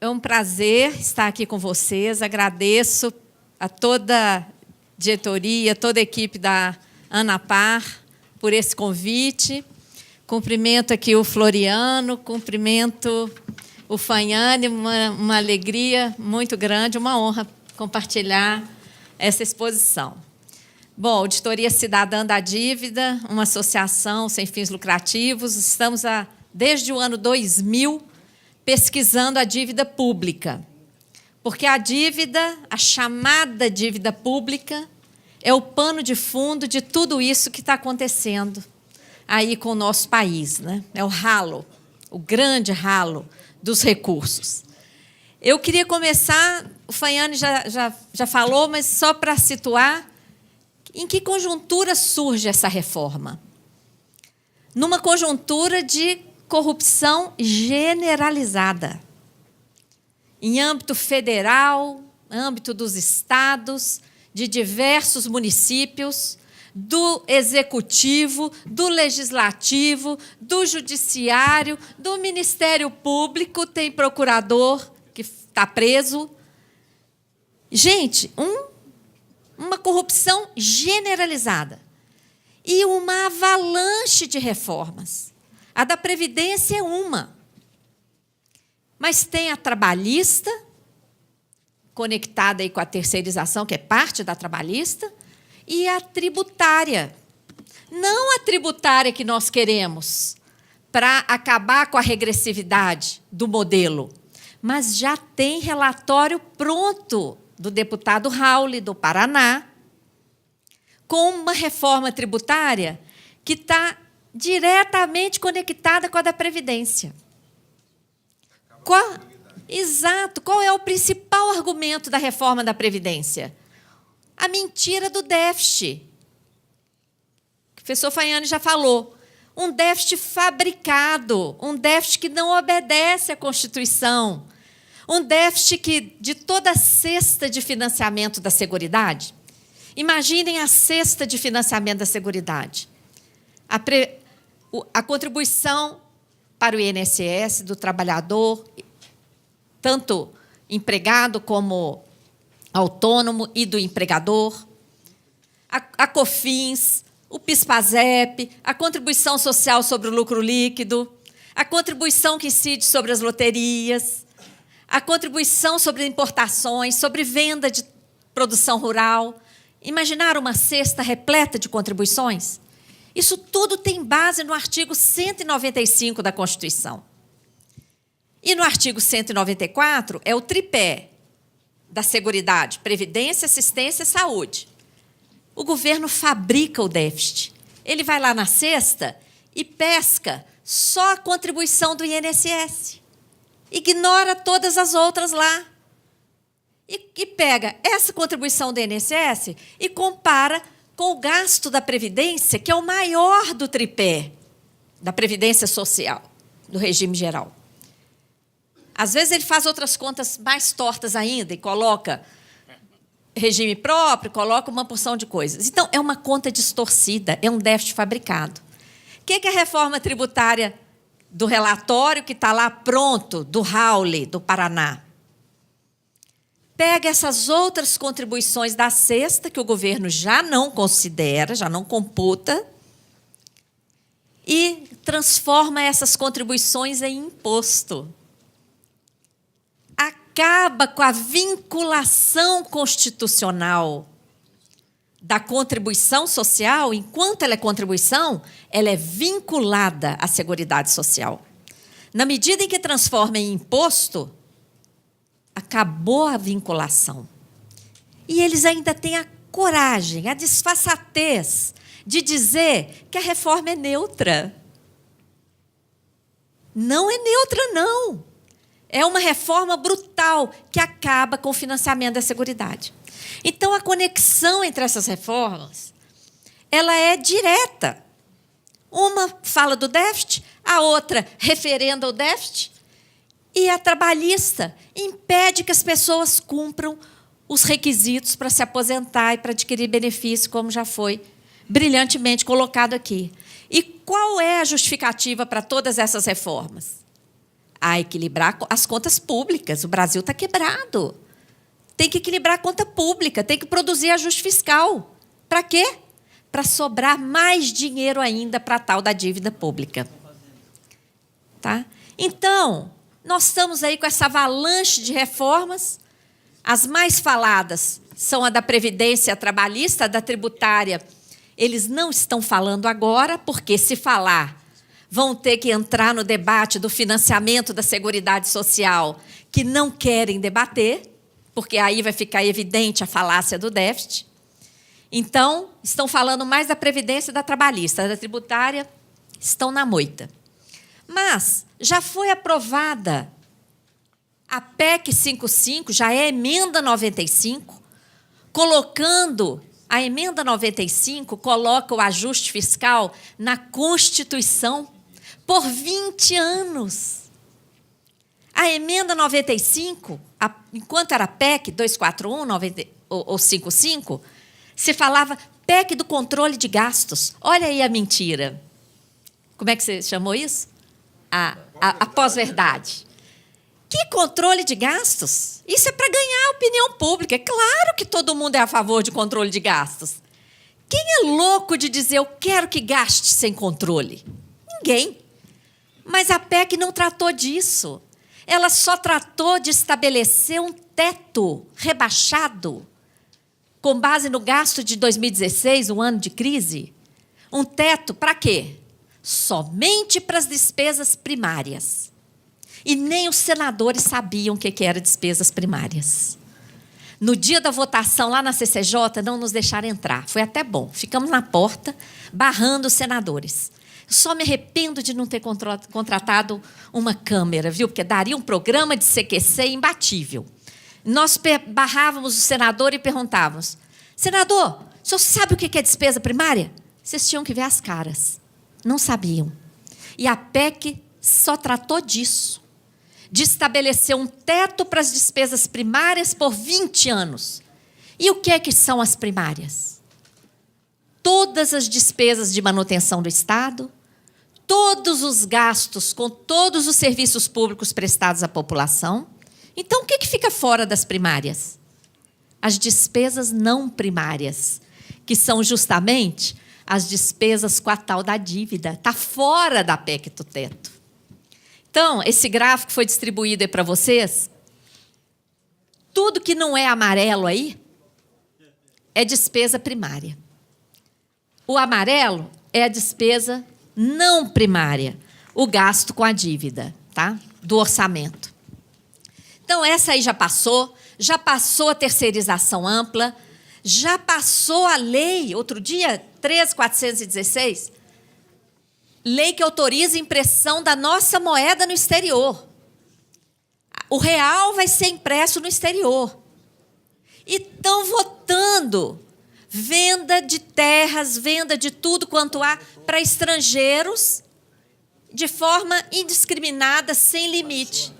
É um prazer estar aqui com vocês. Agradeço a toda a diretoria, toda a equipe da ANAPAR por esse convite. Cumprimento aqui o Floriano, cumprimento o Fanhane, uma alegria muito grande, uma honra compartilhar essa exposição. Bom, Auditoria Cidadã da Dívida, uma associação sem fins lucrativos. Estamos, desde o ano 2000, pesquisando a dívida pública. Porque a dívida, a chamada dívida pública, é o pano de fundo de tudo isso que está acontecendo aí com o nosso país, né? É o ralo, o grande ralo dos recursos. Eu queria começar, o Fanhane já falou, mas só para situar, em que conjuntura surge essa reforma? Numa conjuntura de corrupção generalizada, em âmbito federal, âmbito dos estados, de diversos municípios, do executivo, do legislativo, do judiciário, do Ministério Público, tem procurador que está preso. Gente, uma corrupção generalizada e uma avalanche de reformas. A da Previdência é uma, mas tem a trabalhista, conectada aí com a terceirização, que é parte da trabalhista, e a tributária. Não a tributária que nós queremos para acabar com a regressividade do modelo, mas já tem relatório pronto do deputado Rauli, do Paraná, com uma reforma tributária que está diretamente conectada com a da Previdência. Exato. Qual é o principal argumento da reforma da Previdência? A mentira do déficit. O professor Fanhane já falou. Um déficit fabricado, um déficit que não obedece à Constituição, um déficit que, de toda a cesta de financiamento da Seguridade, imaginem a cesta de financiamento da Seguridade. A contribuição para o INSS do trabalhador, tanto empregado como autônomo, e do empregador, a COFINS, o PIS/PASEP, a contribuição social sobre o lucro líquido, a contribuição que incide sobre as loterias, a contribuição sobre importações, sobre venda de produção rural. Imaginaram uma cesta repleta de contribuições? Isso tudo tem base no artigo 195 da Constituição. E no artigo 194 é o tripé da Seguridade: Previdência, Assistência e Saúde. O governo fabrica o déficit. Ele vai lá na cesta e pesca só a contribuição do INSS. Ignora todas as outras lá. E pega essa contribuição do INSS e compara com o gasto da Previdência, que é o maior do tripé da Previdência Social, do regime geral. Às vezes, ele faz outras contas mais tortas ainda e coloca regime próprio, coloca uma porção de coisas. Então, é uma conta distorcida, é um déficit fabricado. O que é a reforma tributária do relatório que está lá pronto, do Rauli, do Paraná? Pega essas outras contribuições da cesta, que o governo já não considera, já não computa, e transforma essas contribuições em imposto. Acaba com a vinculação constitucional da contribuição social. Enquanto ela é contribuição, ela é vinculada à Seguridade Social. Na medida em que transforma em imposto, acabou a vinculação. E eles ainda têm a coragem, a disfarçatez de dizer que a reforma é neutra. Não é neutra, não. É uma reforma brutal que acaba com o financiamento da Seguridade. Então, a conexão entre essas reformas, ela é direta. Uma fala do déficit, a outra referenda o déficit, e a trabalhista impede que as pessoas cumpram os requisitos para se aposentar e para adquirir benefício, como já foi brilhantemente colocado aqui. E qual é a justificativa para todas essas reformas? A equilibrar as contas públicas. O Brasil está quebrado. Tem que equilibrar a conta pública, tem que produzir ajuste fiscal. Para quê? Para sobrar mais dinheiro ainda para a tal da dívida pública. Tá? Então, nós estamos aí com essa avalanche de reformas. As mais faladas são a da Previdência Trabalhista, a da tributária. Eles não estão falando agora, porque se falar, vão ter que entrar no debate do financiamento da Seguridade Social, que não querem debater, porque aí vai ficar evidente a falácia do déficit. Então, estão falando mais da Previdência e da Trabalhista. Da tributária, estão na moita. Mas já foi aprovada a PEC 55, já é a emenda 95, colocando... A emenda 95 coloca o ajuste fiscal na Constituição por 20 anos. A emenda 95, enquanto era PEC 241 ou 55, se falava PEC do controle de gastos. Olha aí a mentira. Como é que você chamou isso? A pós-verdade. Que controle de gastos? Isso é para ganhar a opinião pública. É claro que todo mundo é a favor de controle de gastos. Quem é louco de dizer eu quero que gaste sem controle? Ninguém. Mas a PEC não tratou disso. Ela só tratou de estabelecer um teto rebaixado, com base no gasto de 2016, um ano de crise. Um teto para quê? Somente para as despesas primárias. E nem os senadores sabiam o que eram despesas primárias. No dia da votação, lá na CCJ, não nos deixaram entrar. Foi até bom. Ficamos na porta, barrando os senadores. Só me arrependo de não ter contratado uma câmera, viu? Porque daria um programa de CQC imbatível. Nós barrávamos o senador e perguntávamos: senador, o senhor sabe o que é despesa primária? Vocês tinham que ver as caras. Não sabiam. E a PEC só tratou disso, de estabelecer um teto para as despesas primárias por 20 anos. E o que é que são as primárias? Todas as despesas de manutenção do Estado, todos os gastos com todos os serviços públicos prestados à população. Então, o que fica fora das primárias? As despesas não primárias, que são justamente as despesas com a tal da dívida. Está fora da PEC do teto. Então, esse gráfico foi distribuído aí para vocês. Tudo que não é amarelo aí é despesa primária. O amarelo é a despesa não primária, o gasto com a dívida, tá? Do orçamento. Então, essa aí já passou a terceirização ampla, já passou a lei, outro dia, 13.416, lei que autoriza a impressão da nossa moeda no exterior. O real vai ser impresso no exterior. E estão votando venda de terras, venda de tudo quanto há para estrangeiros de forma indiscriminada, sem limite.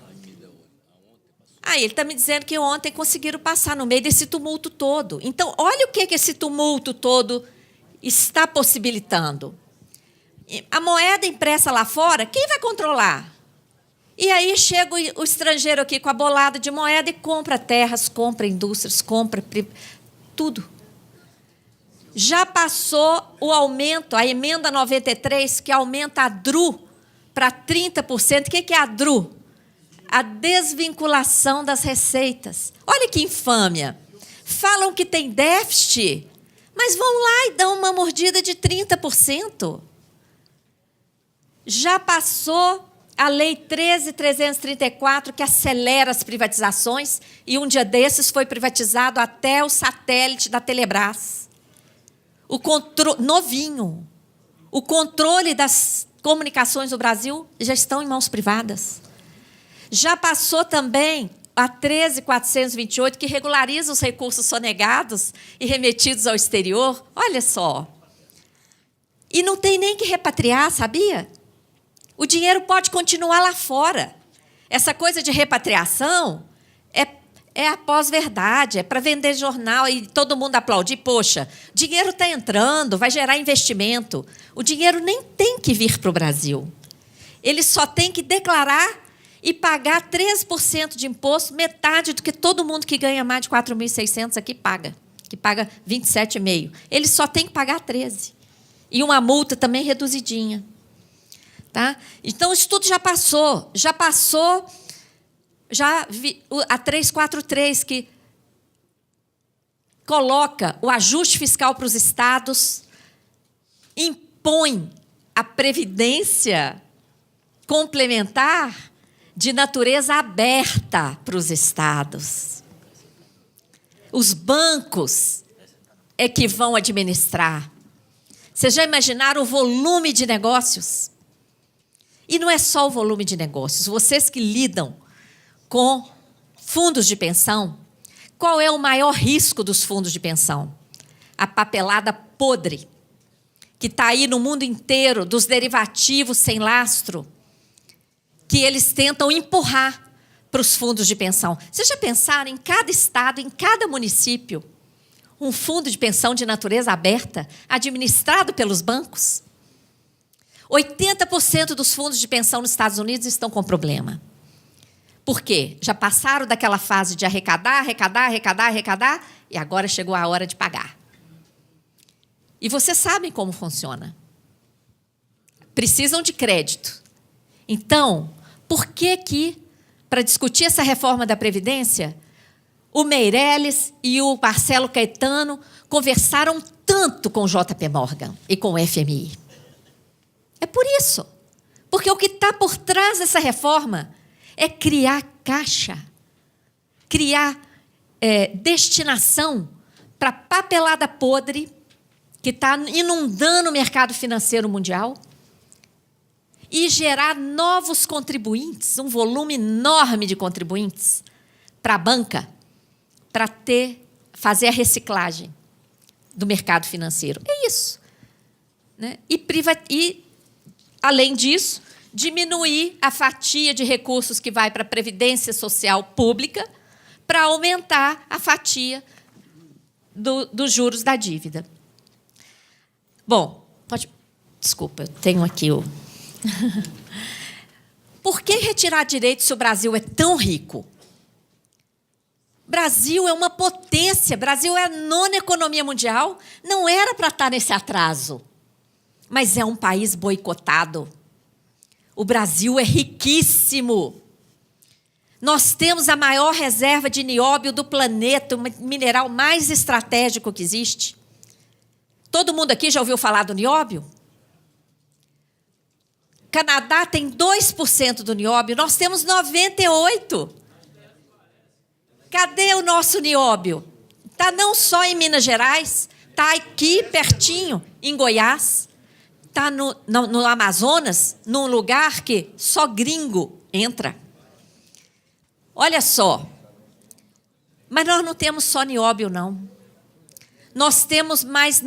Aí ele está me dizendo que ontem conseguiram passar no meio desse tumulto todo. Então, olha o que esse tumulto todo está possibilitando. A moeda impressa lá fora, quem vai controlar? E aí chega o estrangeiro aqui com a bolada de moeda e compra terras, compra indústrias, compra tudo. Já passou o aumento, a emenda 93, que aumenta a DRU para 30%. O que é a DRU? A desvinculação das receitas. Olha que infâmia. Falam que tem déficit, mas vão lá e dão uma mordida de 30%. Já passou a Lei 13.334, que acelera as privatizações, e um dia desses foi privatizado até o satélite da Telebrás. Novinho. O controle das comunicações do Brasil já estão em mãos privadas. Já passou também a 13.428, que regulariza os recursos sonegados e remetidos ao exterior. Olha só. E não tem nem que repatriar, sabia? O dinheiro pode continuar lá fora. Essa coisa de repatriação é a pós-verdade, é para vender jornal e todo mundo aplaudir. Poxa, dinheiro está entrando, vai gerar investimento. O dinheiro nem tem que vir para o Brasil. Ele só tem que declarar e pagar 13% de imposto, metade do que todo mundo que ganha mais de 4.600 aqui paga, que paga 27,5%. Ele só tem que pagar 13%. E uma multa também reduzidinha. Tá? Então, isso tudo já passou a 343, que coloca o ajuste fiscal para os estados, impõe a previdência complementar de natureza aberta para os estados. Os bancos é que vão administrar. Vocês já imaginaram o volume de negócios? E não é só o volume de negócios. Vocês que lidam com fundos de pensão, qual é o maior risco dos fundos de pensão? A papelada podre, que está aí no mundo inteiro, dos derivativos sem lastro, que eles tentam empurrar para os fundos de pensão. Vocês já pensaram em cada estado, em cada município, um fundo de pensão de natureza aberta, administrado pelos bancos? 80% dos fundos de pensão nos Estados Unidos estão com problema. Por quê? Já passaram daquela fase de arrecadar, e agora chegou a hora de pagar. E vocês sabem como funciona. Precisam de crédito. Então, por que, para discutir essa reforma da Previdência, o Meirelles e o Marcelo Caetano conversaram tanto com o JP Morgan e com o FMI? É por isso. Porque o que está por trás dessa reforma é criar caixa, criar destinação para papelada podre que está inundando o mercado financeiro mundial e gerar novos contribuintes, um volume enorme de contribuintes para a banca, para fazer a reciclagem do mercado financeiro. É isso. Né? E, além disso, diminuir a fatia de recursos que vai para a Previdência Social Pública para aumentar a fatia dos juros da dívida. Bom, desculpa, eu tenho aqui o... Por que retirar direitos se o Brasil é tão rico? Brasil é uma potência, Brasil é a 9ª economia mundial, não era para estar nesse atraso, mas é um país boicotado. O Brasil é riquíssimo. Nós temos a maior reserva de nióbio do planeta, o mineral mais estratégico que existe. Todo mundo aqui já ouviu falar do nióbio? Canadá tem 2% do nióbio, nós temos 98%. Cadê o nosso nióbio? Está não só em Minas Gerais, está aqui pertinho, em Goiás, está no Amazonas, num lugar que só gringo entra. Olha só, mas nós não temos só nióbio, não. Nós temos mais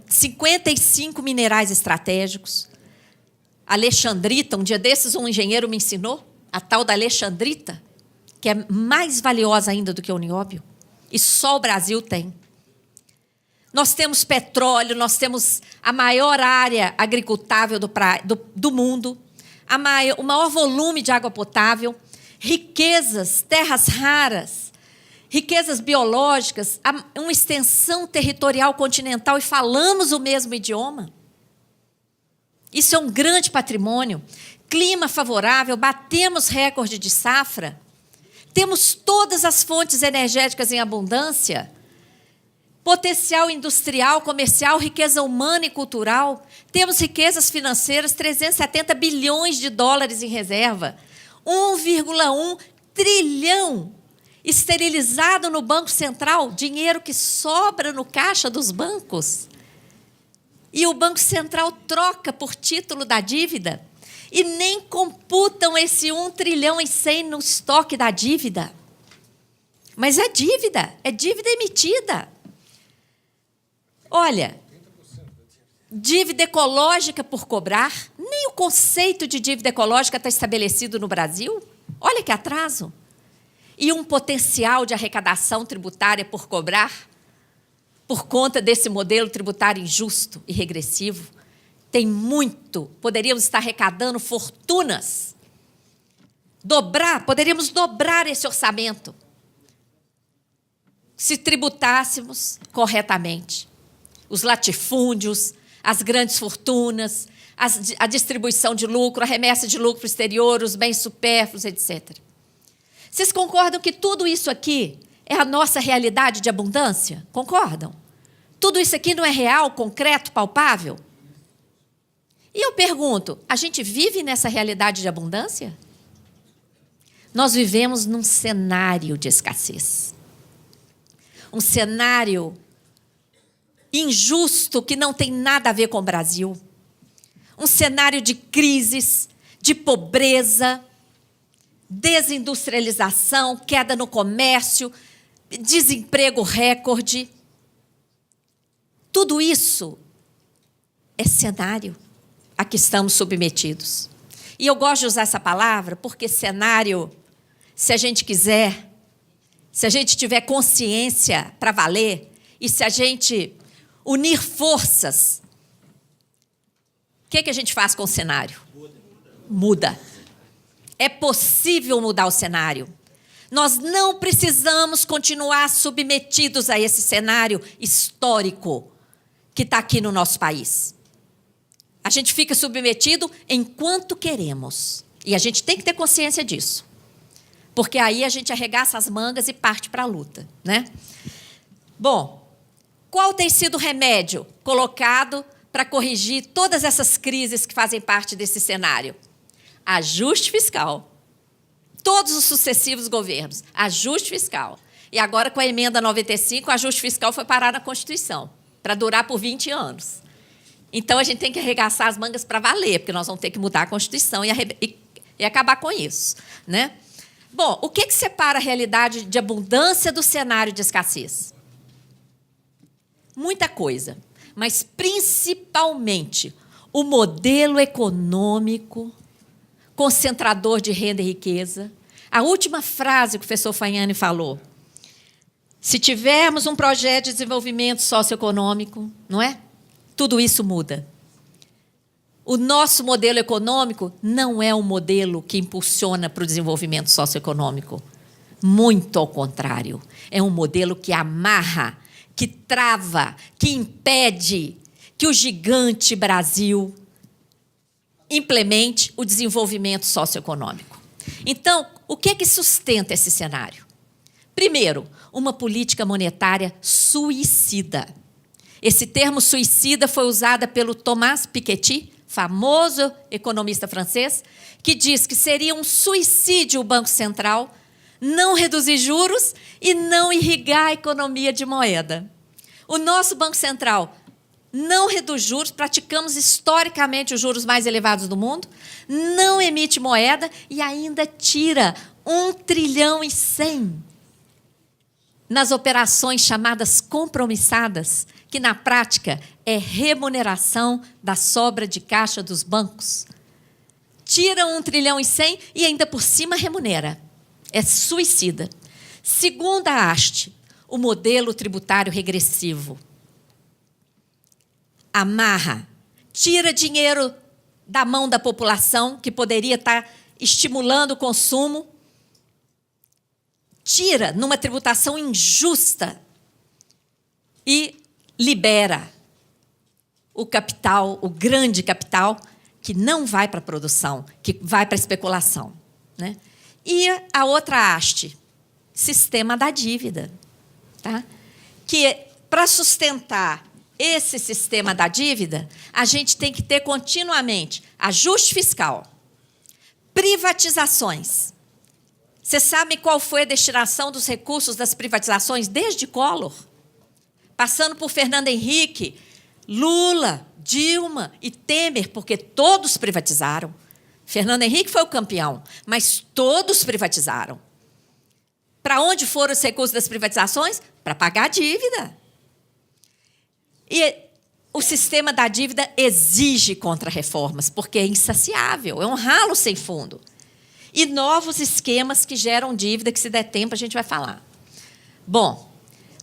55 minerais estratégicos. Alexandrita, um dia desses um engenheiro me ensinou, a tal da alexandrita, que é mais valiosa ainda do que o nióbio, e só o Brasil tem. Nós temos petróleo, nós temos a maior área agricultável do mundo, o maior volume de água potável, riquezas, terras raras, riquezas biológicas, uma extensão territorial continental e falamos o mesmo idioma. Isso é um grande patrimônio. Clima favorável, batemos recorde de safra, temos todas as fontes energéticas em abundância, potencial industrial, comercial, riqueza humana e cultural, temos riquezas financeiras, 370 bilhões de dólares em reserva, 1,1 trilhão esterilizado no Banco Central, dinheiro que sobra no caixa dos bancos. E o Banco Central troca por título da dívida e nem computam esse 1 trilhão e 100 no estoque da dívida. Mas é dívida emitida. Olha, dívida ecológica por cobrar, nem o conceito de dívida ecológica está estabelecido no Brasil. Olha que atraso. E um potencial de arrecadação tributária por cobrar, por conta desse modelo tributário injusto e regressivo. Tem muito. Poderíamos estar arrecadando fortunas poderíamos dobrar esse orçamento se tributássemos corretamente os latifúndios, as grandes fortunas, a distribuição de lucro, a remessa de lucro para o exterior, os bens supérfluos, etc. Vocês concordam que tudo isso aqui é a nossa realidade de abundância? Concordam? Tudo isso aqui não é real, concreto, palpável? E eu pergunto, a gente vive nessa realidade de abundância? Nós vivemos num cenário de escassez. Um cenário injusto que não tem nada a ver com o Brasil. Um cenário de crises, de pobreza, desindustrialização, queda no comércio, desemprego recorde. Tudo isso é cenário a que estamos submetidos. E eu gosto de usar essa palavra porque cenário, se a gente quiser, se a gente tiver consciência para valer e se a gente unir forças, o que a gente faz com o cenário? Muda. É possível mudar o cenário. Nós não precisamos continuar submetidos a esse cenário histórico que está aqui no nosso país. A gente fica submetido enquanto queremos. E a gente tem que ter consciência disso. Porque aí a gente arregaça as mangas e parte para a luta, né? Bom, qual tem sido o remédio colocado para corrigir todas essas crises que fazem parte desse cenário? Ajuste fiscal. Todos os sucessivos governos, ajuste fiscal. E agora, com a emenda 95, o ajuste fiscal foi parar na Constituição, para durar por 20 anos. Então, a gente tem que arregaçar as mangas para valer, porque nós vamos ter que mudar a Constituição e acabar com isso, né? Bom, o que separa a realidade de abundância do cenário de escassez? Muita coisa, mas principalmente o modelo econômico concentrador de renda e riqueza. A última frase que o professor Fagnani falou, se tivermos um projeto de desenvolvimento socioeconômico, não é? Tudo isso muda. O nosso modelo econômico não é um modelo que impulsiona para o desenvolvimento socioeconômico. Muito ao contrário. É um modelo que amarra, que trava, que impede que o gigante Brasil implemente o desenvolvimento socioeconômico. Então, o que sustenta esse cenário? Primeiro, uma política monetária suicida. Esse termo suicida foi usado pelo Thomas Piketty, famoso economista francês, que diz que seria um suicídio o Banco Central não reduzir juros e não irrigar a economia de moeda. O nosso Banco Central não reduz juros, praticamos historicamente os juros mais elevados do mundo, não emite moeda e ainda tira 1,1 trilhão nas operações chamadas compromissadas, que na prática é remuneração da sobra de caixa dos bancos. Tira 1,1 trilhão e ainda por cima remunera. É suicida. Segunda haste, o modelo tributário regressivo. Amarra, tira dinheiro da mão da população, que poderia estar estimulando o consumo, tira numa tributação injusta e libera o capital, o grande capital, que não vai para a produção, que vai para a especulação, né? E a outra haste, sistema da dívida, tá? Que para sustentar esse sistema da dívida, a gente tem que ter continuamente ajuste fiscal, privatizações. Vocês sabem qual foi a destinação dos recursos das privatizações desde Collor? Passando por Fernando Henrique, Lula, Dilma e Temer, porque todos privatizaram. Fernando Henrique foi o campeão, mas todos privatizaram. Para onde foram os recursos das privatizações? Para pagar a dívida. E o sistema da dívida exige contra-reformas, porque é insaciável, é um ralo sem fundo. E novos esquemas que geram dívida, que se der tempo a gente vai falar. Bom,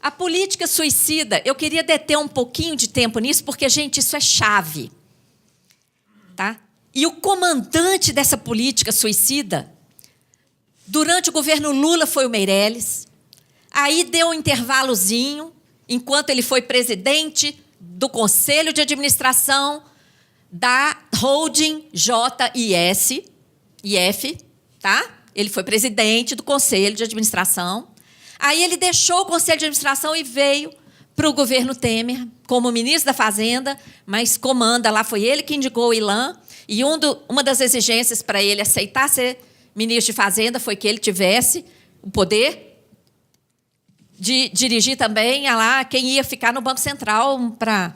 a política suicida, eu queria deter um pouquinho de tempo nisso, porque, gente, isso é chave. Tá? E o comandante dessa política suicida Durante o governo Lula foi o Meirelles. Aí deu um intervalozinho, enquanto ele foi presidente do Conselho de Administração da Holding JIF, tá? Ele foi presidente do Conselho de Administração. Aí ele deixou o Conselho de Administração e veio para o governo Temer como ministro da Fazenda, mas comanda lá, foi ele que indicou o Ilan, e uma das exigências para ele aceitar ser ministro de Fazenda foi que ele tivesse o poder de dirigir também lá quem ia ficar no Banco Central para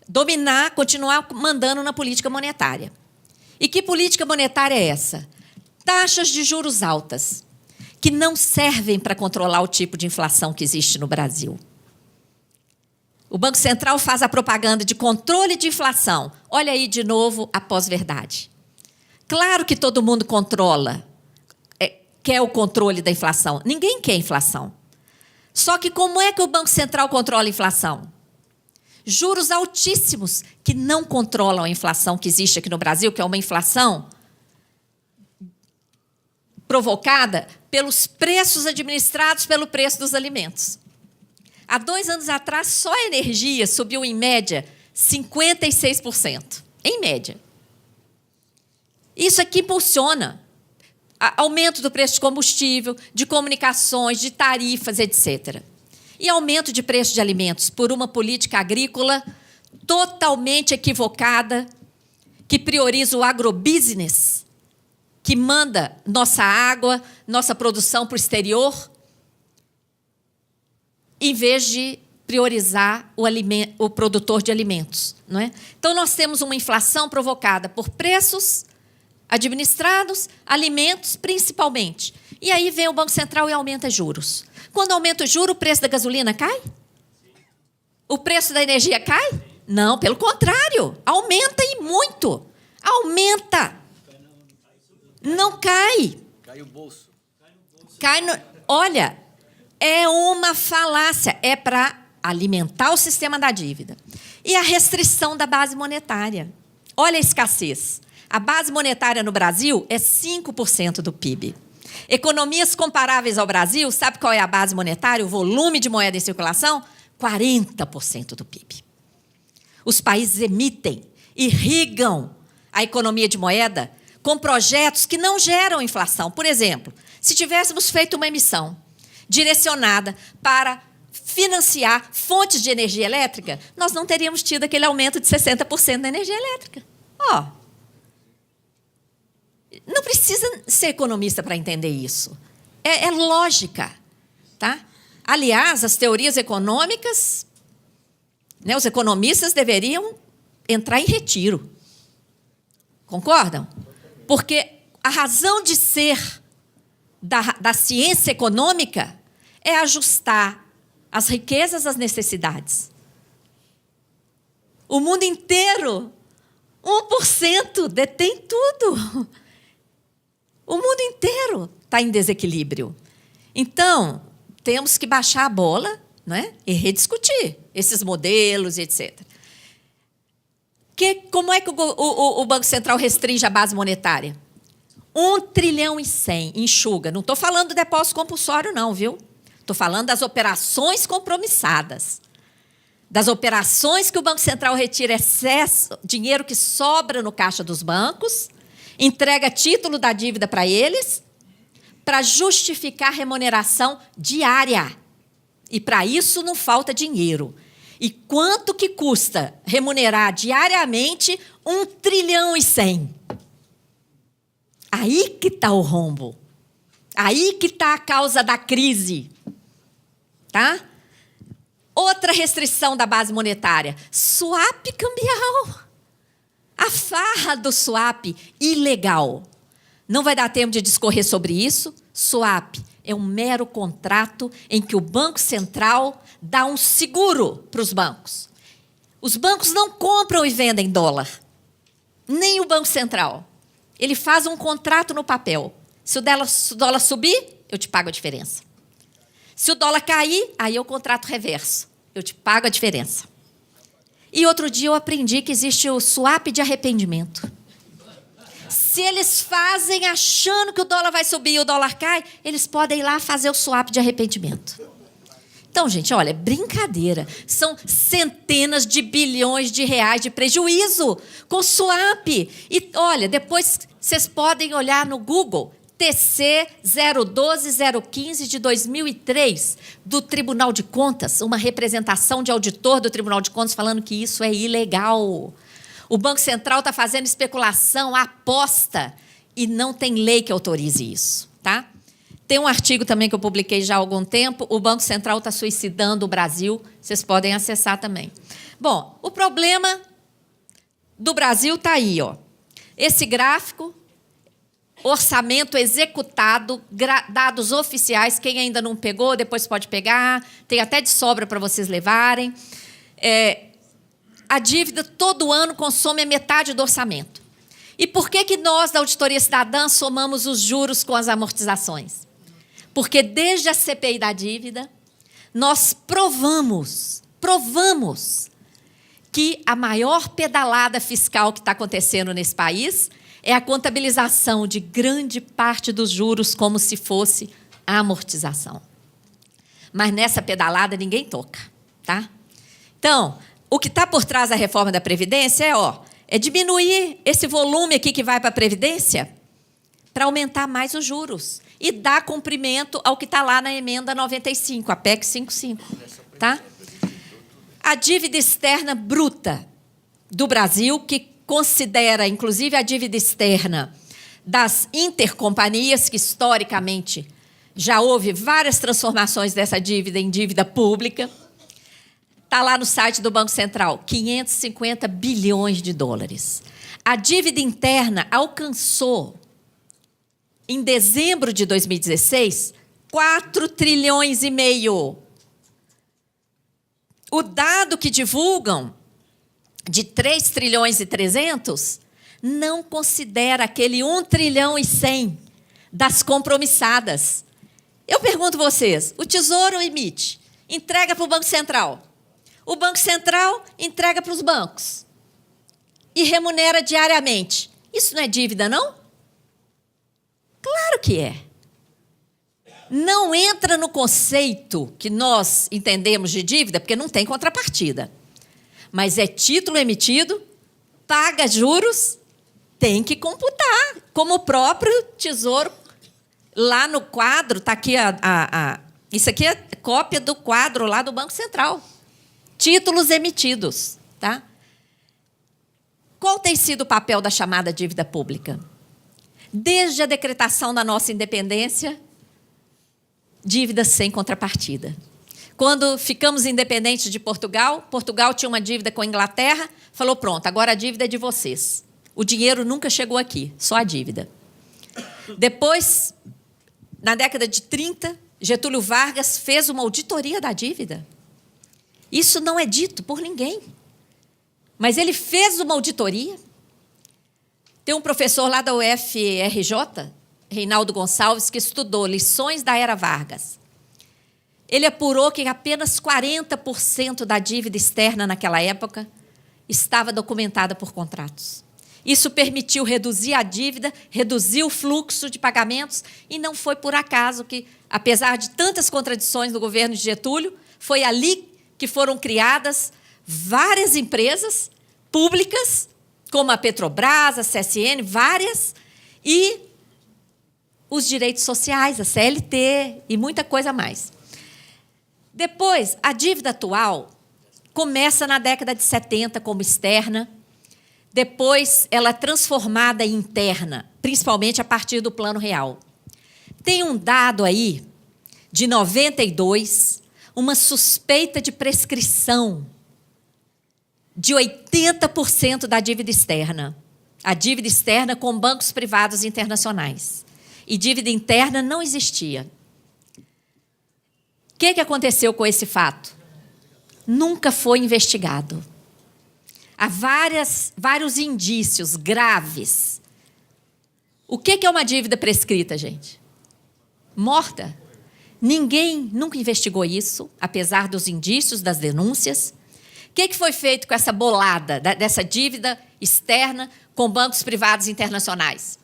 dominar, continuar mandando na política monetária. E que política monetária é essa? Taxas de juros altas, que não servem para controlar o tipo de inflação que existe no Brasil. O Banco Central faz a propaganda de controle de inflação. Olha aí, de novo, a pós-verdade. Claro que todo mundo controla, quer o controle da inflação. Ninguém quer inflação. Só que como é que o Banco Central controla a inflação? Juros altíssimos, que não controlam a inflação que existe aqui no Brasil, que é uma inflação provocada pelos preços administrados pelo preço dos alimentos. Há 2 anos atrás, só a energia subiu, em média, 56%. Em média. Isso aqui impulsiona aumento do preço de combustível, de comunicações, de tarifas, etc. E aumento de preço de alimentos por uma política agrícola totalmente equivocada, que prioriza o agrobusiness, que manda nossa água, nossa produção para o exterior, em vez de priorizar o produtor de alimentos. Não é? Então, nós temos uma inflação provocada por preços administrados, alimentos, principalmente. E aí vem o Banco Central e aumenta juros. Quando aumenta o juro, o preço da gasolina cai? O preço da energia cai? Não, pelo contrário, aumenta e muito. Aumenta. Não cai. Cai o bolso. Olha, é uma falácia. É para alimentar o sistema da dívida. E a restrição da base monetária. Olha a escassez. A base monetária no Brasil é 5% do PIB. Economias comparáveis ao Brasil, sabe qual é a base monetária? O volume de moeda em circulação? 40% do PIB. Os países emitem, irrigam a economia de moeda com projetos que não geram inflação. Por exemplo, se tivéssemos feito uma emissão direcionada para financiar fontes de energia elétrica, nós não teríamos tido aquele aumento de 60% da energia elétrica. Não precisa ser economista para entender isso. É lógica. Tá? Aliás, as teorias econômicas, né, os economistas deveriam entrar em retiro. Concordam? Porque a razão de ser da ciência econômica é ajustar as riquezas às necessidades. O mundo inteiro, 1% detém tudo. O mundo inteiro está em desequilíbrio. Então, temos que baixar a bola, né, e rediscutir esses modelos, etc. Como é que o Banco Central restringe a base monetária? 1,1 trilhão enxuga. Não estou falando do depósito compulsório, não, viu? Estou falando das operações compromissadas. Das operações que o Banco Central retira excesso, dinheiro que sobra no caixa dos bancos, entrega título da dívida para eles, para justificar remuneração diária. E, para isso, não falta dinheiro. E quanto que custa remunerar diariamente 1,1 trilhão? Aí que está o rombo. Aí que está a causa da crise. Tá? Outra restrição da base monetária, swap cambial. A farra do swap ilegal. Não vai dar tempo de discorrer sobre isso. Swap é um mero contrato em que o Banco Central dá um seguro para os bancos. Os bancos não compram e vendem dólar. Nem o Banco Central. Ele faz um contrato no papel. Se o dólar subir, eu te pago a diferença. Se o dólar cair, aí é o contrato reverso. Eu te pago a diferença. E outro dia eu aprendi que existe o swap de arrependimento. Se eles fazem achando que o dólar vai subir e o dólar cai, eles podem ir lá fazer o swap de arrependimento. Então, gente, olha, brincadeira. São centenas de bilhões de reais de prejuízo com swap. E, olha, depois vocês podem olhar no Google, TC 012015 de 2003, do Tribunal de Contas, uma representação de auditor do Tribunal de Contas falando que isso é ilegal. O Banco Central está fazendo especulação, aposta, e não tem lei que autorize isso, tá? Tem um artigo também que eu publiquei já há algum tempo, o Banco Central está suicidando o Brasil, vocês podem acessar também. Bom, o problema do Brasil está aí, ó. Esse gráfico, orçamento executado, dados oficiais, quem ainda não pegou, depois pode pegar, tem até de sobra para vocês levarem. A dívida todo ano consome a metade do orçamento. E por que nós, da Auditoria Cidadã, somamos os juros com as amortizações? Porque desde a CPI da dívida, nós provamos que a maior pedalada fiscal que está acontecendo nesse país é a contabilização de grande parte dos juros como se fosse a amortização. Mas nessa pedalada ninguém toca, tá? Então, o que está por trás da reforma da Previdência é diminuir esse volume aqui que vai para a Previdência para aumentar mais os juros e dar cumprimento ao que está lá na emenda 95, a PEC 55. Tá? A dívida externa bruta do Brasil, que considera, inclusive, a dívida externa das intercompanhias, que historicamente já houve várias transformações dessa dívida em dívida pública, está lá no site do Banco Central, 550 bilhões de dólares. A dívida interna alcançou, em dezembro de 2016, 4 trilhões e meio. O dado que divulgam, de 3 trilhões e 300, não considera aquele 1 trilhão e 100 das compromissadas. Eu pergunto a vocês, o Tesouro emite, entrega para o Banco Central. O Banco Central entrega para os bancos e remunera diariamente. Isso não é dívida, não? Claro que é. Não entra no conceito que nós entendemos de dívida, porque não tem contrapartida. Mas é título emitido, paga juros, tem que computar. Como o próprio Tesouro, lá no quadro, está aqui isso aqui é cópia do quadro lá do Banco Central. Títulos emitidos, tá? Qual tem sido o papel da chamada dívida pública? Desde a decretação da nossa independência, dívida sem contrapartida. Quando ficamos independentes de Portugal, Portugal tinha uma dívida com a Inglaterra, falou, pronto, agora a dívida é de vocês. O dinheiro nunca chegou aqui, só a dívida. Depois, na década de 30, Getúlio Vargas fez uma auditoria da dívida. Isso não é dito por ninguém. Mas ele fez uma auditoria. Tem um professor lá da UFRJ, Reinaldo Gonçalves, que estudou lições da era Vargas. Ele apurou que apenas 40% da dívida externa naquela época estava documentada por contratos. Isso permitiu reduzir a dívida, reduzir o fluxo de pagamentos, e não foi por acaso que, apesar de tantas contradições do governo de Getúlio, foi ali que foram criadas várias empresas públicas, como a Petrobras, a CSN, várias, e os direitos sociais, a CLT e muita coisa mais. Depois, a dívida atual começa na década de 70 como externa, depois ela é transformada em interna, principalmente a partir do Plano Real. Tem um dado aí, de 92, uma suspeita de prescrição de 80% da dívida externa. A dívida externa com bancos privados internacionais. E dívida interna não existia. O que aconteceu com esse fato? Nunca foi investigado. Há vários indícios graves. O que é uma dívida prescrita, gente? Morta. Ninguém nunca investigou isso, apesar dos indícios, das denúncias. O que foi feito com essa bolada dessa dívida externa com bancos privados internacionais?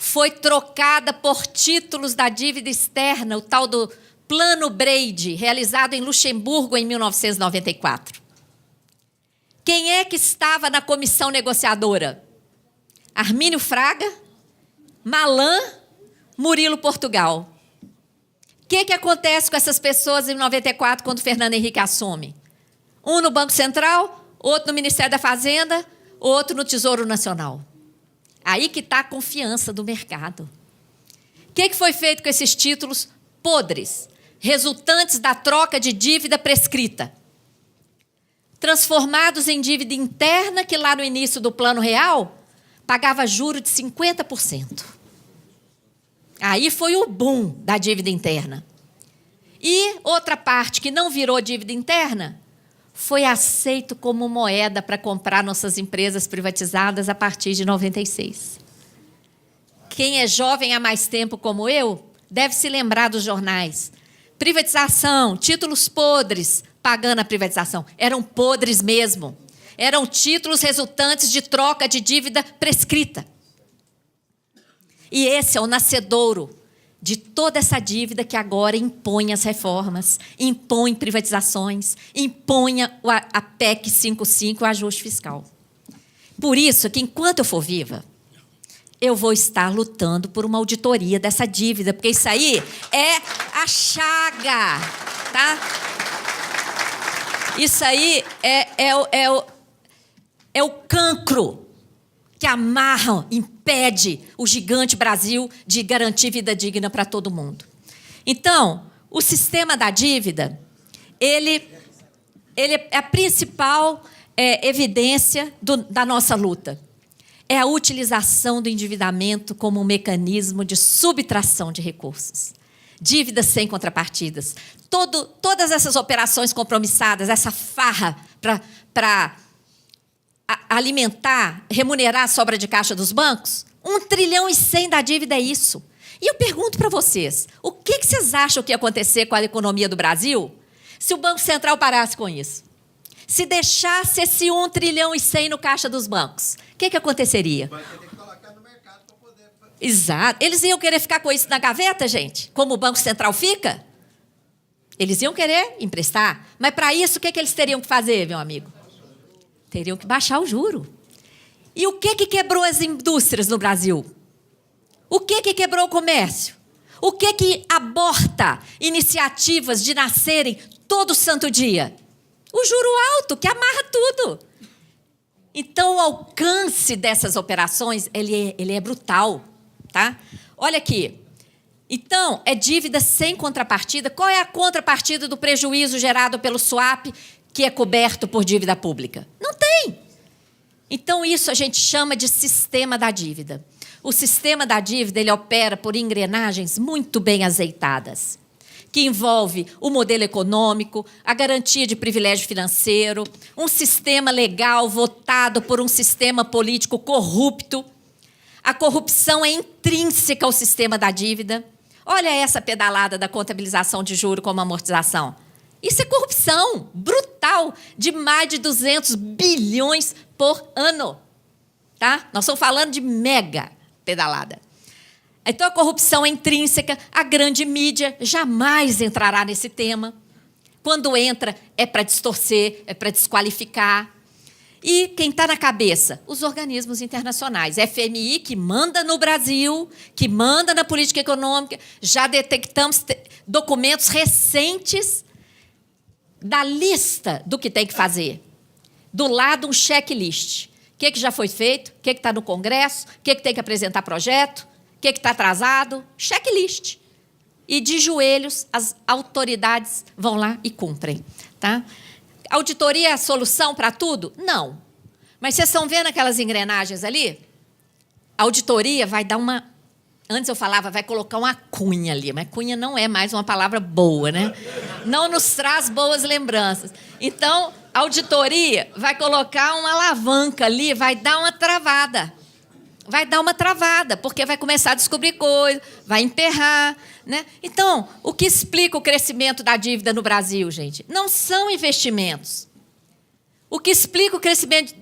foi trocada por títulos da dívida externa, o tal do Plano Brady, realizado em Luxemburgo em 1994. Quem é que estava na comissão negociadora? Armínio Fraga, Malan, Murilo Portugal. O que acontece com essas pessoas em 94, quando Fernando Henrique assume? Um no Banco Central, outro no Ministério da Fazenda, outro no Tesouro Nacional. Aí que está a confiança do mercado. O que foi feito com esses títulos podres, resultantes da troca de dívida prescrita? Transformados em dívida interna, que lá no início do Plano Real, pagava juro de 50%. Aí foi o boom da dívida interna. E outra parte que não virou dívida interna, foi aceito como moeda para comprar nossas empresas privatizadas a partir de 96. Quem é jovem há mais tempo como eu, deve se lembrar dos jornais. Privatização, títulos podres, pagando a privatização. Eram podres mesmo. Eram títulos resultantes de troca de dívida prescrita. E esse é o nascedouro de toda essa dívida que agora impõe as reformas, impõe privatizações, impõe a PEC 55, o ajuste fiscal. Por isso que, enquanto eu for viva, eu vou estar lutando por uma auditoria dessa dívida, porque isso aí é a chaga, tá? Isso aí é o cancro que amarra, impede o gigante Brasil de garantir vida digna para todo mundo. Então, o sistema da dívida, ele é a principal evidência da nossa luta. É a utilização do endividamento como um mecanismo de subtração de recursos. Dívidas sem contrapartidas. Todas essas operações compromissadas, essa farra para alimentar, remunerar a sobra de caixa dos bancos, 1,1 trilhão da dívida é isso. E eu pergunto para vocês, o que vocês acham que ia acontecer com a economia do Brasil se o Banco Central parasse com isso? Se deixasse esse 1,1 trilhão no caixa dos bancos, o que aconteceria? Vai ter que colocar no mercado para poder... Exato. Eles iam querer ficar com isso na gaveta, gente? Como o Banco Central fica? Eles iam querer emprestar. Mas, para isso, o que eles teriam que fazer, meu amigo? Teriam que baixar o juro. E o que quebrou as indústrias no Brasil? O que quebrou o comércio? O que aborta iniciativas de nascerem todo santo dia? O juro alto, que amarra tudo. Então, o alcance dessas operações, ele é brutal, tá? Olha aqui. Então, é dívida sem contrapartida. Qual é a contrapartida do prejuízo gerado pelo swap que é coberto por dívida pública? Não tem. Então, isso a gente chama de sistema da dívida. O sistema da dívida, ele opera por engrenagens muito bem azeitadas, que envolve o modelo econômico, a garantia de privilégio financeiro, um sistema legal votado por um sistema político corrupto. A corrupção é intrínseca ao sistema da dívida. Olha essa pedalada da contabilização de juro como amortização. Isso é corrupção brutal, de mais de 200 bilhões por ano. Tá? Nós estamos falando de mega pedalada. Então, a corrupção é intrínseca, a grande mídia jamais entrará nesse tema. Quando entra, é para distorcer, é para desqualificar. E quem está na cabeça? Os organismos internacionais. FMI, que manda no Brasil, que manda na política econômica. Já detectamos documentos recentes da lista do que tem que fazer. Do lado, um checklist. O que já foi feito? O que está no Congresso? O que tem que apresentar projeto? O que está atrasado? Checklist. E, de joelhos, as autoridades vão lá e cumprem. Tá? Auditoria é a solução para tudo? Não. Mas vocês estão vendo aquelas engrenagens ali? A auditoria vai dar uma... Antes eu falava, vai colocar uma cunha ali, mas cunha não é mais uma palavra boa, né? Não nos traz boas lembranças. Então, a auditoria vai colocar uma alavanca ali, vai dar uma travada. Vai dar uma travada, porque vai começar a descobrir coisas, vai emperrar, né? Então, o que explica o crescimento da dívida no Brasil, gente? Não são investimentos. O que explica o crescimento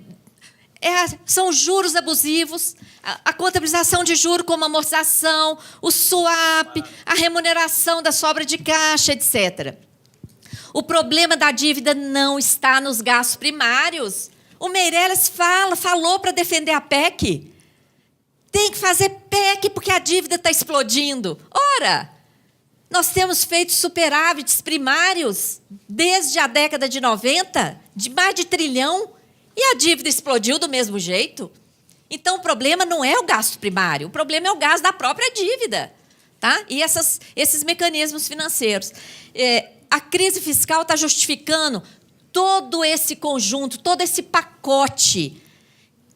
são juros abusivos, a contabilização de juros como amortização, o swap, a remuneração da sobra de caixa, etc. O problema da dívida não está nos gastos primários. O Meirelles falou para defender a PEC. Tem que fazer PEC porque a dívida está explodindo. Ora, nós temos feito superávites primários desde a década de 90, de mais de 1 trilhão, e a dívida explodiu do mesmo jeito. Então, o problema não é o gasto primário, o problema é o gasto da própria dívida. Tá? E esses mecanismos financeiros. A crise fiscal está justificando todo esse conjunto, todo esse pacote.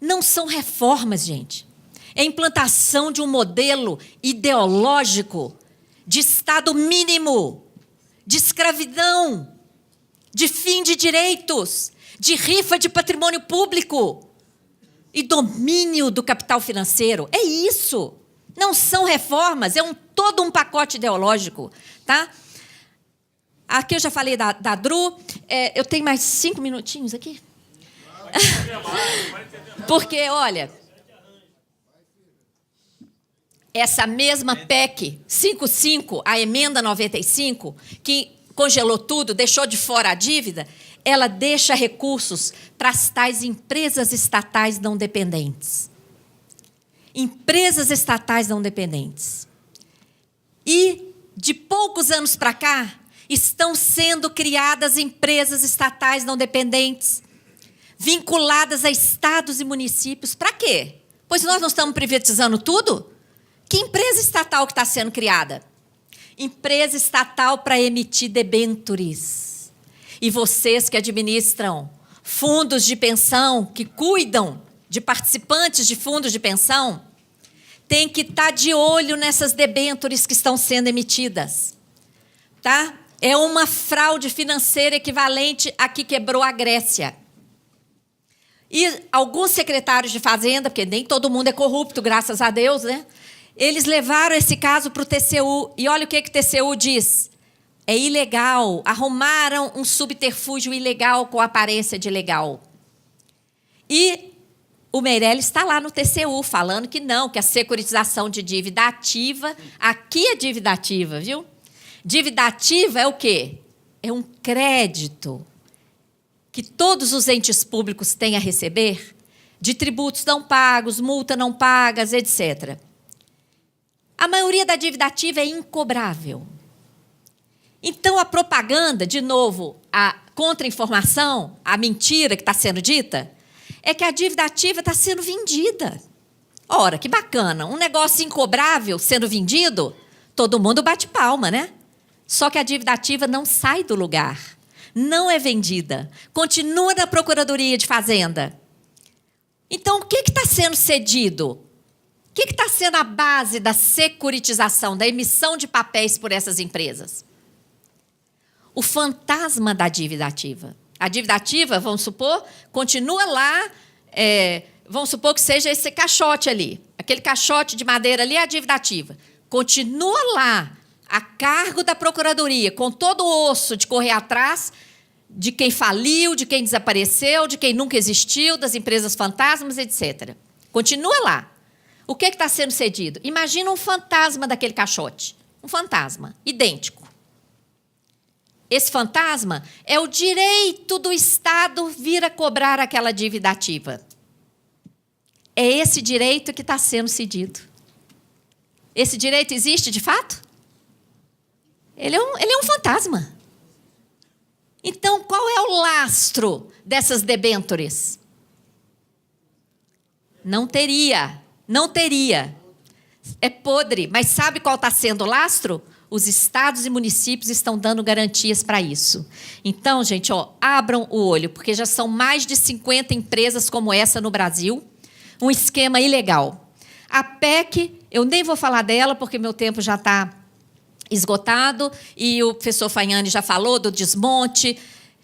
Não são reformas, gente. É a implantação de um modelo ideológico de Estado mínimo, de escravidão, de fim de direitos, de rifa de patrimônio público e domínio do capital financeiro. É isso. Não são reformas, é todo um pacote ideológico. Tá? Aqui eu já falei da Dru. Eu tenho mais 5 minutinhos aqui? Porque, olha, essa mesma PEC 55, a emenda 95, que congelou tudo, deixou de fora a dívida, ela deixa recursos para as tais empresas estatais não dependentes. Empresas estatais não dependentes. E, de poucos anos para cá, estão sendo criadas empresas estatais não dependentes, vinculadas a estados e municípios. Para quê? Pois nós não estamos privatizando tudo? Que empresa estatal que está sendo criada? Empresa estatal para emitir debêntures. E vocês que administram fundos de pensão, que cuidam de participantes de fundos de pensão, têm que estar de olho nessas debêntures que estão sendo emitidas. Tá? É uma fraude financeira equivalente à que quebrou a Grécia. E alguns secretários de Fazenda, porque nem todo mundo é corrupto, graças a Deus, né? Eles levaram esse caso para o TCU. E olha o que o TCU diz. É ilegal. Arrumaram um subterfúgio ilegal com aparência de legal. E o Meirelles está lá no TCU falando que não, que a securitização de dívida ativa... Aqui é dívida ativa, viu? Dívida ativa é o quê? É um crédito que todos os entes públicos têm a receber de tributos não pagos, multa não pagas, etc. A maioria da dívida ativa é incobrável. Então, a propaganda, de novo, a contra-informação, a mentira que está sendo dita, é que a dívida ativa está sendo vendida. Ora, que bacana, um negócio incobrável sendo vendido, todo mundo bate palma, né? Só que a dívida ativa não sai do lugar, não é vendida, continua na Procuradoria de Fazenda. Então, o que está sendo cedido? O que está sendo a base da securitização, da emissão de papéis por essas empresas? O fantasma da dívida ativa. A dívida ativa, vamos supor, continua lá, vamos supor que seja esse caixote ali. Aquele caixote de madeira ali é a dívida ativa. Continua lá, a cargo da Procuradoria, com todo o osso de correr atrás de quem faliu, de quem desapareceu, de quem nunca existiu, das empresas fantasmas, etc. Continua lá. O que está sendo cedido? Imagina um fantasma daquele caixote. Um fantasma, idêntico. Esse fantasma é o direito do Estado vir a cobrar aquela dívida ativa. É esse direito que está sendo cedido. Esse direito existe de fato? Ele é um fantasma. Então, qual é o lastro dessas debêntures? Não teria. É podre, mas sabe qual está sendo o lastro? Os estados e municípios estão dando garantias para isso. Então, gente, abram o olho, porque já são mais de 50 empresas como essa no Brasil, um esquema ilegal. A PEC, eu nem vou falar dela, porque meu tempo já está esgotado, e o professor Fagnani já falou do desmonte.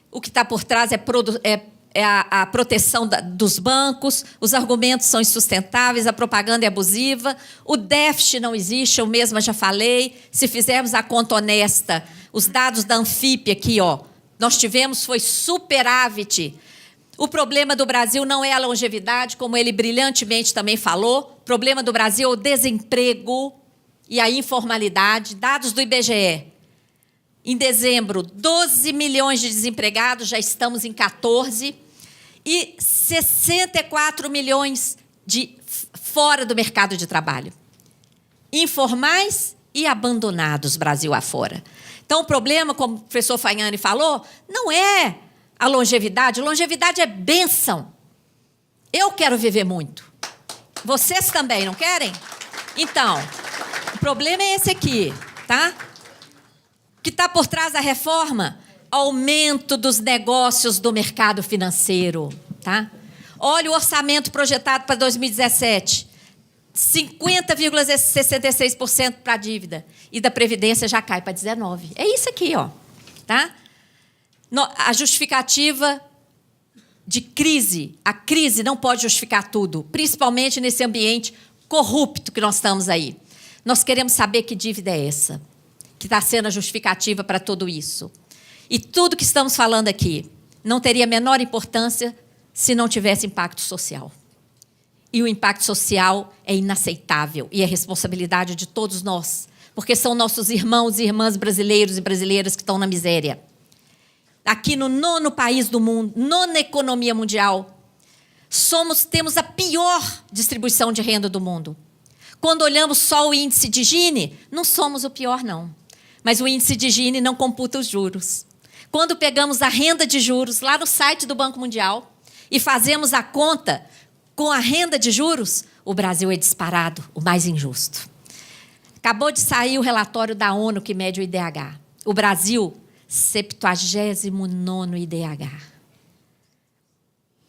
O que está por trás é a proteção dos bancos, os argumentos são insustentáveis, a propaganda é abusiva, o déficit não existe, eu mesma já falei. Se fizermos a conta honesta, os dados da Anfip aqui, nós tivemos, foi superávit. O problema do Brasil não é a longevidade, como ele brilhantemente também falou, problema do Brasil é o desemprego e a informalidade. Dados do IBGE. Em dezembro, 12 milhões de desempregados, já estamos em 14, e 64 milhões fora do mercado de trabalho. Informais e abandonados Brasil afora. Então, o problema, como o professor Fagnani falou, não é a longevidade. Longevidade é bênção. Eu quero viver muito. Vocês também, não querem? Então, o problema é esse aqui, tá? O que está por trás da reforma? Aumento dos negócios do mercado financeiro, tá? Olha o orçamento projetado para 2017. 50,66% para a dívida. E da Previdência já cai para 19%. É isso aqui, ó, tá? A justificativa de crise. A crise não pode justificar tudo, principalmente nesse ambiente corrupto que nós estamos aí. Nós queremos saber que dívida é essa, que está sendo a justificativa para tudo isso. E tudo que estamos falando aqui não teria a menor importância se não tivesse impacto social. E o impacto social é inaceitável e é responsabilidade de todos nós, porque são nossos irmãos e irmãs brasileiros e brasileiras que estão na miséria. Aqui no 9º país do mundo, 9ª economia mundial, temos a pior distribuição de renda do mundo. Quando olhamos só o índice de Gini, não somos o pior, não. Mas o índice de Gini não computa os juros. Quando pegamos a renda de juros lá no site do Banco Mundial e fazemos a conta com a renda de juros, o Brasil é disparado, o mais injusto. Acabou de sair o relatório da ONU que mede o IDH. O Brasil, 79º IDH.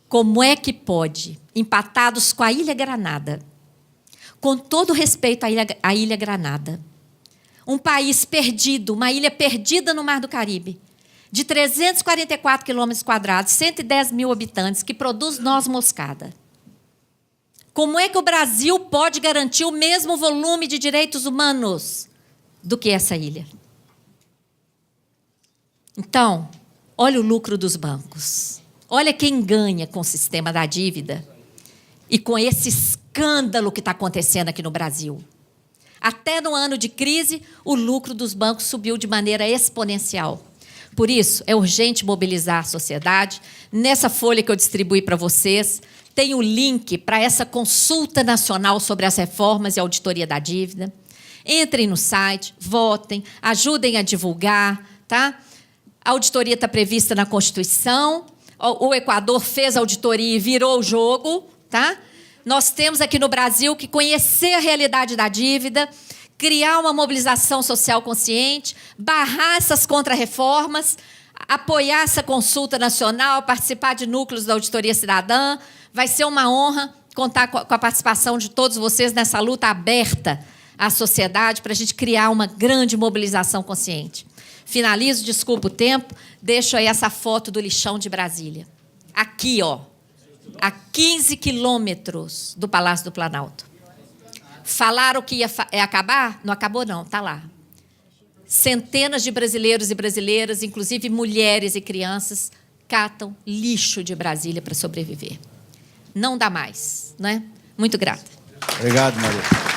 Como é que pode, empatados com a Ilha Granada, com todo respeito à Ilha Granada, um país perdido, uma ilha perdida no Mar do Caribe, de 344 quilômetros quadrados, 110 mil habitantes, que produz noz moscada. Como é que o Brasil pode garantir o mesmo volume de direitos humanos do que essa ilha? Então, olha o lucro dos bancos. Olha quem ganha com o sistema da dívida e com esse escândalo que está acontecendo aqui no Brasil. Até no ano de crise, o lucro dos bancos subiu de maneira exponencial. Por isso, é urgente mobilizar a sociedade. Nessa folha que eu distribuí para vocês, tem o link para essa consulta nacional sobre as reformas e auditoria da dívida. Entrem no site, votem, ajudem a divulgar, tá? A auditoria está prevista na Constituição. O Equador fez a auditoria e virou o jogo, tá? Nós temos aqui no Brasil que conhecer a realidade da dívida, criar uma mobilização social consciente, barrar essas contrarreformas, apoiar essa consulta nacional, participar de núcleos da auditoria cidadã. Vai ser uma honra contar com a participação de todos vocês nessa luta aberta à sociedade para a gente criar uma grande mobilização consciente. Finalizo, desculpa o tempo, deixo aí essa foto do lixão de Brasília. Aqui, ó, a 15 quilômetros do Palácio do Planalto. Falaram que ia acabar? Não acabou, não, está lá. Centenas de brasileiros e brasileiras, inclusive mulheres e crianças, catam lixo de Brasília para sobreviver. Não dá mais, né? Muito grata. Obrigado, Maria.